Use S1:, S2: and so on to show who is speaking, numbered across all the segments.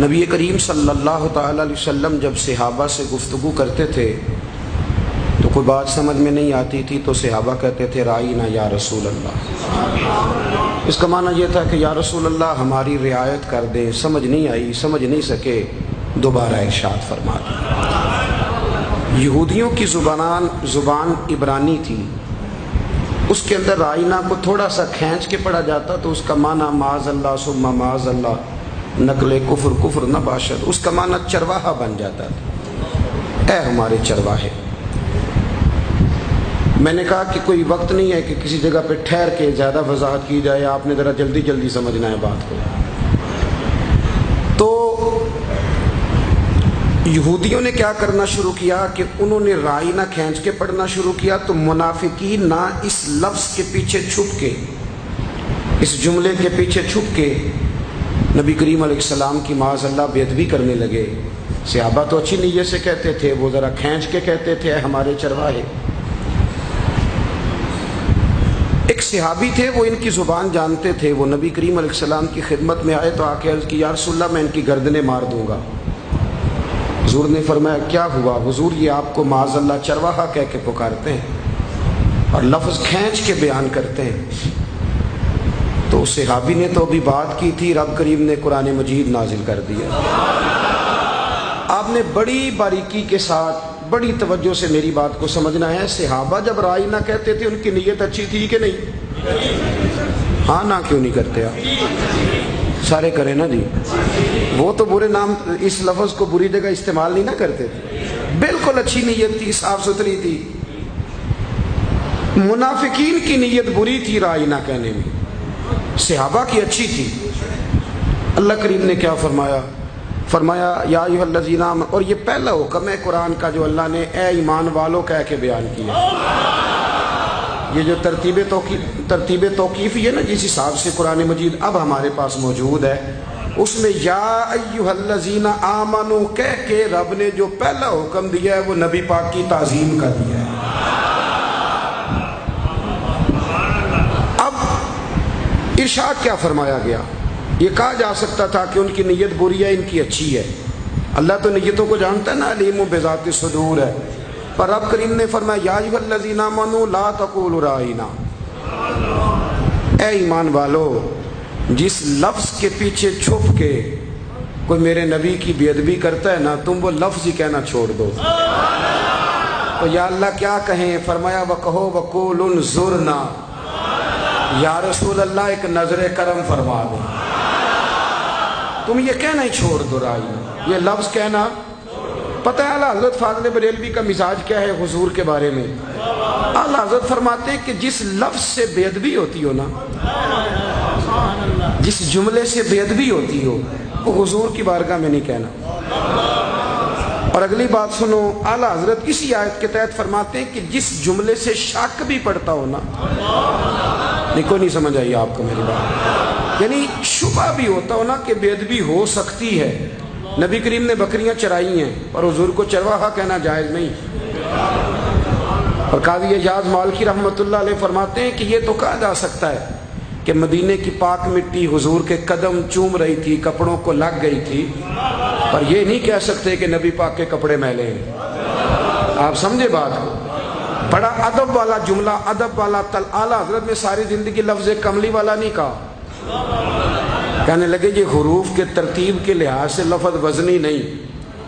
S1: نبی کریم صلی اللہ تعالی علیہ وسلم جب صحابہ سے گفتگو کرتے تھے تو کوئی بات سمجھ میں نہیں آتی تھی تو صحابہ کہتے تھے رائینا یا رسول اللہ۔ اس کا معنی یہ تھا کہ یا رسول اللہ ہماری رعایت کر دیں، سمجھ نہیں آئی، سمجھ نہیں سکے، دوبارہ ارشاد فرما دیں۔ یہودیوں کی زبان عبرانی تھی، اس کے اندر رائینا کو تھوڑا سا کھینچ کے پڑھا جاتا تو اس کا معنی معاذ اللہ ثم معاذ اللہ، نقل کفر نہ باشد، اس کا معنی چرواہا بن جاتا تھا، اے ہمارے چرواہے۔ میں نے کہا کہ کوئی وقت نہیں ہے کہ کسی جگہ پہ ٹھہر کے زیادہ وضاحت کی جائے، آپ نے ذرا جلدی جلدی سمجھنا ہے بات کو۔ تو یہودیوں نے کیا کرنا شروع کیا کہ انہوں نے رائینا کھینچ کے پڑھنا شروع کیا، تو منافقین نہ اس لفظ کے پیچھے چھپ کے، اس جملے کے پیچھے چھپ کے نبی کریم علیہ السلام کی معاذ اللہ بے ادبی کرنے لگے۔ صحابہ تو اچھی نیت سے کہتے تھے، وہ ذرا کھینچ کے کہتے تھے اے ہمارے چرواہے۔ ایک صحابی تھے، وہ ان کی زبان جانتے تھے، وہ نبی کریم علیہ السلام کی خدمت میں آئے تو آ کے عرض کی یا رسول اللہ میں ان کی گردنیں مار دوں گا۔ حضور نے فرمایا کیا ہوا؟ حضور یہ آپ کو معاذ اللہ چرواہا کہہ کے پکارتے ہیں اور لفظ کھینچ کے بیان کرتے ہیں۔ تو اس صحابی نے تو ابھی بات کی تھی، رب کریم نے قرآن مجید نازل کر دیا۔ آپ نے بڑی باریکی کے ساتھ بڑی توجہ سے میری بات کو سمجھنا ہے۔ صحابہ جب رائینا کہتے تھے ان کی نیت اچھی تھی کہ نہیں؟ ہاں نہ کیوں نہیں کرتے آپ؟ سارے کریں نا جی۔ وہ تو برے نام اس لفظ کو بری جگہ استعمال نہیں نہ کرتے تھے، بالکل اچھی نیت تھی، صاف ستھری تھی۔ منافقین کی نیت بری تھی رائینا کہنے میں، صحابہ کی اچھی تھی۔ اللہ کریم نے کیا فرمایا؟ فرمایا یا ایھا الذین آمنوا، اور یہ پہلا حکم ہے قرآن کا جو اللہ نے اے ایمان والو کہہ کے بیان کیا۔ یہ جو ترتیب توقیفی ہے نا، جس حساب سے قرآن مجید اب ہمارے پاس موجود ہے، اس میں یا ایھا الذین آمنوا کہہ کے رب نے جو پہلا حکم دیا ہے وہ نبی پاک کی تعظیم کا دیا ہے۔ اب ارشاد کیا فرمایا گیا؟ یہ کہا جا سکتا تھا کہ ان کی نیت بری ہے، ان کی اچھی ہے، اللہ تو نیتوں کو جانتا ہے نا، علیم بذات الصدور ہے، پر رب کریم نے فرمایا یا ایھا الذین آمنوا لا تقولوا رائینا، اے ایمان والو جس لفظ کے پیچھے چھپ کے کوئی میرے نبی کی بے ادبی کرتا ہے نا، تم وہ لفظ ہی کہنا چھوڑ دو۔ تو یا اللہ کیا کہیں؟ فرمایا وَقَهُ وَقُولُ انظُرْنَا، یا رسول اللہ ایک نظر کرم فرما دو، تم یہ کہنا ہی چھوڑ دو رائینا، یہ لفظ کہنا۔ پتہ ہے اعلیٰ حضرت فاضل بریلوی کا مزاج کیا ہے حضور کے بارے میں؟ اعلیٰ حضرت فرماتے ہیں کہ جس لفظ سے بے ادبی ہوتی ہو نا، جس جملے سے بے ادبی ہوتی ہو، وہ حضور کی بارگاہ میں نہیں کہنا۔ اور اگلی بات سنو، اعلیٰ حضرت اسی آیت کے تحت فرماتے ہیں کہ جس جملے سے شک بھی پڑتا ہو نا، دیکھو نہیں سمجھ آئی آپ کو میری بات، یعنی شبہ بھی ہوتا ہو نا کہ بے ادبی ہو سکتی ہے۔ نبی کریم نے بکریاں چرائی ہیں اور حضور کو چرواہا کہنا جائز نہیں۔ اور قاضی اعجاز مالکی رحمۃ اللہ علیہ فرماتے ہیں کہ یہ تو کہا جا سکتا ہے کہ مدینے کی پاک مٹی حضور کے قدم چوم رہی تھی، کپڑوں کو لگ گئی تھی، پر یہ نہیں کہہ سکتے کہ نبی پاک کے کپڑے میلے ہیں۔ آپ سمجھے بات کو؟ بڑا ادب والا جملہ، ادب والا اعلیٰ حضرت نے ساری زندگی لفظ کملی والا نہیں کہا، کہنے لگے یہ حروف کے ترتیب کے لحاظ سے لفظ وزنی نہیں،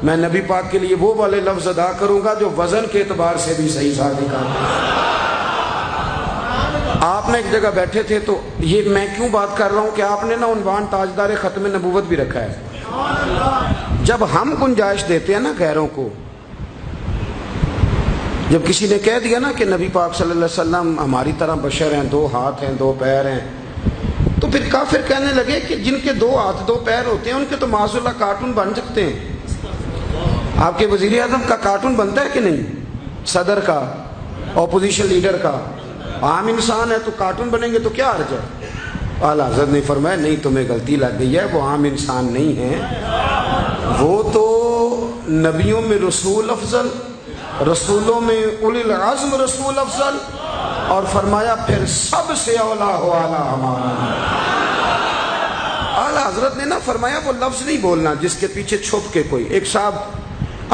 S1: میں نبی پاک کے لیے وہ والے لفظ ادا کروں گا جو وزن کے اعتبار سے بھی صحیح ثابت ہے۔ آپ نے ایک جگہ بیٹھے تھے تو یہ میں کیوں بات کر رہا ہوں کہ آپ نے نا عنوان تاجدار ختم نبوت بھی رکھا ہے۔ جب ہم گنجائش دیتے ہیں نا غیروں کو، جب کسی نے کہہ دیا نا کہ نبی پاک صلی اللہ علیہ وسلم ہماری طرح بشر ہیں، 2 ہاتھ ہیں 2 پیر ہیں، تو پھر کافر کہنے لگے کہ جن کے 2 ہاتھ 2 پیر ہوتے ہیں ان کے تو معاذ اللہ کارٹون بن سکتے ہیں۔ آپ کے وزیر اعظم کا کارٹون بنتا ہے کہ نہیں؟ صدر کا، اپوزیشن لیڈر کا، عام انسان ہے تو کارٹون بنیں گے تو کیا حرج ہے؟ اعلیٰ حضرت نے فرمایا نہیں، تمہیں غلطی لگ گئی ہے، وہ عام انسان نہیں ہیں، وہ تو نبیوں میں رسول افضل، رسولوں میں اولی العزم رسول افضل، اور فرمایا پھر سب سے اولا ہو اعلیٰ ہمارا۔ اعلیٰ حضرت نے نا فرمایا وہ لفظ نہیں بولنا جس کے پیچھے چھپ کے کوئی. ایک صاحب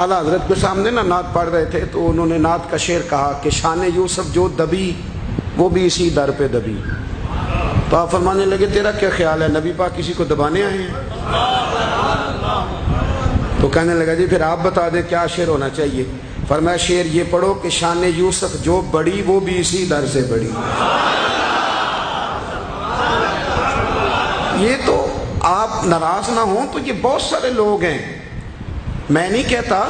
S1: اعلیٰ حضرت کے سامنے نا نعت پڑھ رہے تھے تو انہوں نے نعت کا شعر کہا کہ شان یوسف جو دبی وہ بھی اسی در پہ دبی. تو آپ فرمانے لگے تیرا کیا خیال ہے نبی پاک کسی کو دبانے آئے ہیں؟ تو کہنے لگا جی پھر آپ بتا دیں کیا شعر ہونا چاہیے. فرمایا شعر یہ پڑھو کہ شان یوسف جو بڑی وہ بھی اسی در سے بڑی. یہ تو آپ ناراض نہ ہوں تو یہ بہت سارے لوگ ہیں. میں نہیں کہتا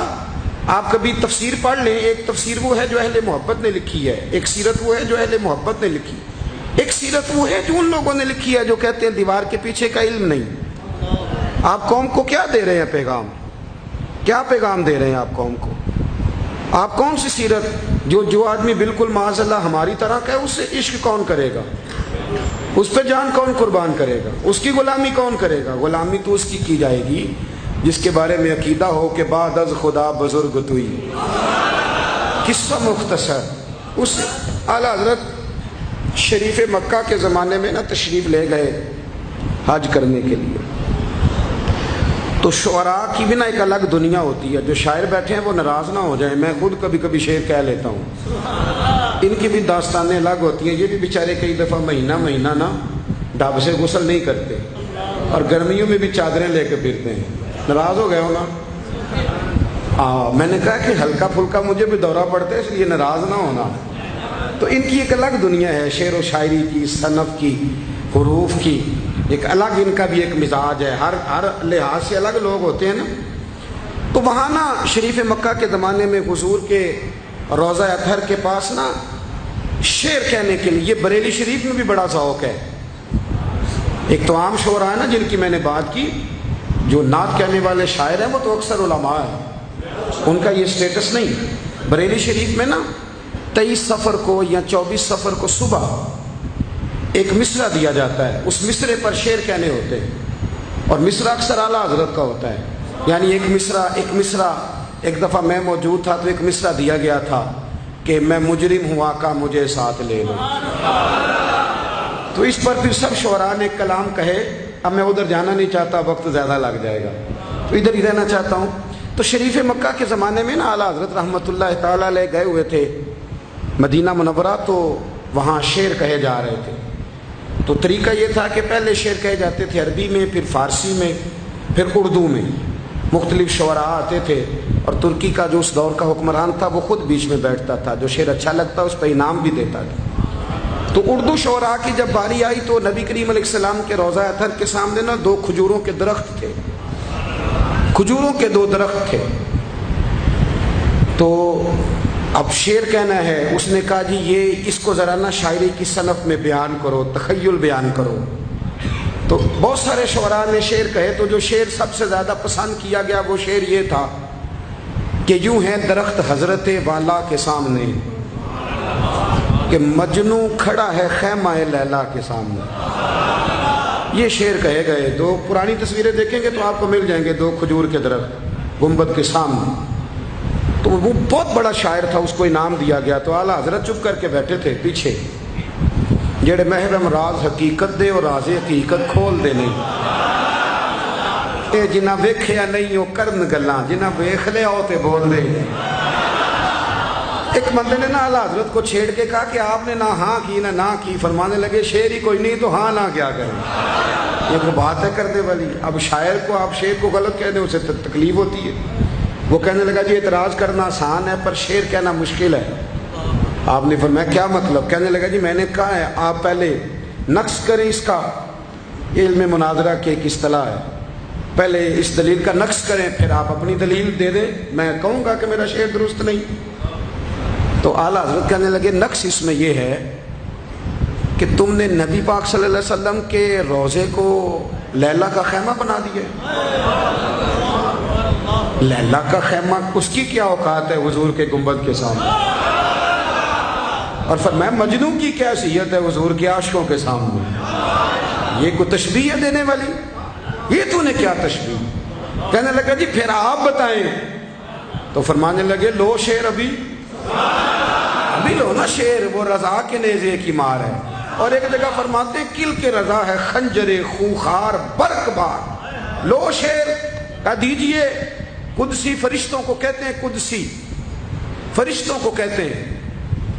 S1: آپ کبھی تفسیر پڑھ لیں. ایک تفسیر وہ ہے جو اہل محبت نے لکھی ہے, ایک سیرت وہ ہے جو اہل محبت نے لکھی, ایک سیرت وہ ہے جو ان لوگوں نے لکھی ہے جو کہتے ہیں دیوار کے پیچھے کا علم نہیں. آپ قوم کو کیا دے رہے ہیں پیغام؟ کیا پیغام دے رہے ہیں آپ قوم کو؟ آپ کون سی سیرت جو آدمی بالکل معاذ اللہ ہماری طرح کا ہے اس سے عشق کون کرے گا؟ اس پہ جان کون قربان کرے گا؟ اس کی غلامی کون کرے گا؟ غلامی تو اس کی جائے گی جس کے بارے میں عقیدہ ہو کہ بعد از خدا بزرگ توئی. قصہ مختصر. اس اعلیٰ حضرت شریف مکہ کے زمانے میں نا تشریف لے گئے حج کرنے کے لیے. تو شعراء کی بھی نا ایک الگ دنیا ہوتی ہے. جو شاعر بیٹھے ہیں وہ ناراض نہ ہو جائیں, میں خود کبھی کبھی شعر کہہ لیتا ہوں. ان کی بھی داستانیں الگ ہوتی ہیں. یہ بھی بیچارے کئی دفعہ مہینہ نا ڈھب سے غسل نہیں کرتے اور گرمیوں میں بھی چادریں لے کے پھرتے ہیں. ناراض ہو گئے ہو نا؟ میں نے کہا کہ ہلکا پھلکا مجھے بھی دورہ پڑتا ہے اس لیے ناراض نہ ہونا. تو ان کی ایک الگ دنیا ہے, شعر و شاعری کی, صنف کی, حروف کی, ایک الگ ان کا بھی ایک مزاج ہے. ہر لحاظ سے الگ لوگ ہوتے ہیں نا. تو وہاں نا شریف مکہ کے زمانے میں حضور کے روضہ اطہر کے پاس نا شعر کہنے کے لیے بریلی شریف میں بھی بڑا ذوق ہے. ایک تو عام شعراء ہے نا جن کی میں نے بات کی, جو نعت کہنے والے شاعر ہیں وہ تو اکثر علماء ہیں, ان کا یہ سٹیٹس نہیں. بریلی شریف میں نا 23 صفر کو یا 24 صفر کو صبح ایک مصرع دیا جاتا ہے. اس مصرے پر شعر کہنے ہوتے ہیں اور مصرع اکثر اعلیٰ حضرت کا ہوتا ہے. یعنی ایک مصرع ایک دفعہ میں موجود تھا تو ایک مصرع دیا گیا تھا کہ میں مجرم ہوں آقا مجھے ساتھ لے لو. تو اس پر پھر سب شعراء نے کلام کہے. اب میں ادھر جانا نہیں چاہتا, وقت زیادہ لگ جائے گا, تو ادھر ہی رہنا چاہتا ہوں. تو شریف مکہ کے زمانے میں نا اعلیٰ حضرت رحمۃ اللہ تعالیٰ علیہ گئے ہوئے تھے مدینہ منورہ, تو وہاں شعر کہے جا رہے تھے. تو طریقہ یہ تھا کہ پہلے شعر کہے جاتے تھے عربی میں, پھر فارسی میں, پھر اردو میں. مختلف شعراء آتے تھے اور ترکی کا جو اس دور کا حکمران تھا وہ خود بیچ میں بیٹھتا تھا. جو شعر اچھا لگتا اس پہ انعام بھی دیتا تھا. تو اردو شعراء کی جب باری آئی تو نبی کریم علیہ السلام کے روضہ اطہر کے سامنے نا 2 کھجوروں کے درخت تھے. کھجوروں کے 2 درخت تھے. تو اب شعر کہنا ہے. اس نے کہا جی یہ اس کو ذرا نا شاعری کی صنف میں بیان کرو, تخیل بیان کرو. تو بہت سارے شعراء نے شعر کہے. تو جو شعر سب سے زیادہ پسند کیا گیا وہ شعر یہ تھا کہ یوں ہے درخت حضرت والا کے سامنے کہ مجنو کھڑا ہے خیمہ لیلا کے سامنے. یہ شعر کہے گئے. 2 پرانی تصویریں دیکھیں گے تو آپ کو مل جائیں گے 2 کھجور کے درخت گنبد کے سامنے. تو وہ بہت بڑا شاعر تھا, اس کو انعام دیا گیا. تو اعلیٰ حضرت چپ کر کے بیٹھے تھے پیچھے. جڑے محرم راز حقیقت دے اور راز حقیقت کھول دے نہیں. اے جنہ ویکھیا نہیں وہ کرن گلاں, جنہ ویکھ لیا ہو تے بول دے. ایک بندے نے نا اعلیٰ حضرت کو چھیڑ کے کہا کہ آپ نے نہ ہاں کی نہ کی. فرمانے لگے شعر ہی کوئی نہیں تو ہاں نہ کیا کریں. یہ کوئی بات ہے کرنے والی. اب شاعر کو آپ شعر کو غلط کہہ دیں اسے تکلیف ہوتی ہے. وہ کہنے لگا جی اعتراض کرنا آسان ہے پر شعر کہنا مشکل ہے. آپ نے فرمایا کیا مطلب؟ کہنے لگا جی میں نے کہا ہے آپ پہلے نقص کریں اس کا. علم مناظرہ کی ایک اصطلاح ہے, پہلے اس دلیل کا نقص کریں پھر آپ اپنی دلیل دے دیں. میں کہوں گا کہ میرا شعر درست نہیں. تو اعلیٰ حضرت کہنے لگے نقص اس میں یہ ہے کہ تم نے نبی پاک صلی اللہ علیہ وسلم کے روضے کو لیلا کا خیمہ بنا دیا. لیلا کا خیمہ اس کی کیا اوقات ہے حضور کے گنبد کے سامنے؟ اور فرمایا مجنو کی کیا حیثیت ہے حضور کے عاشقوں کے سامنے؟ یہ کوئی تشبیہ ہے دینے والی؟ یہ تو نے کیا تشبیہ؟ کہنے لگا جی پھر آپ بتائیں. تو فرمانے لگے لو شعر ابھی لو نا شعر, وہ رضا کے نیزے کی مار ہے. اور ایک جگہ فرماتے ہیں کل کے رضا ہے خنجر خونخار برق بار. لو شیر کہہ دیجئے قدسی فرشتوں کو کہتے ہیں، قدسی فرشتوں کو کہتے ہیں.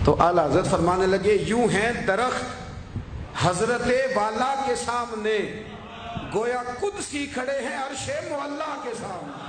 S1: تو اعلیٰ حضرت فرمانے لگے یوں ہیں درخت حضرت والا کے سامنے، گویا قدسی کھڑے ہیں عرش معلا کے سامنے.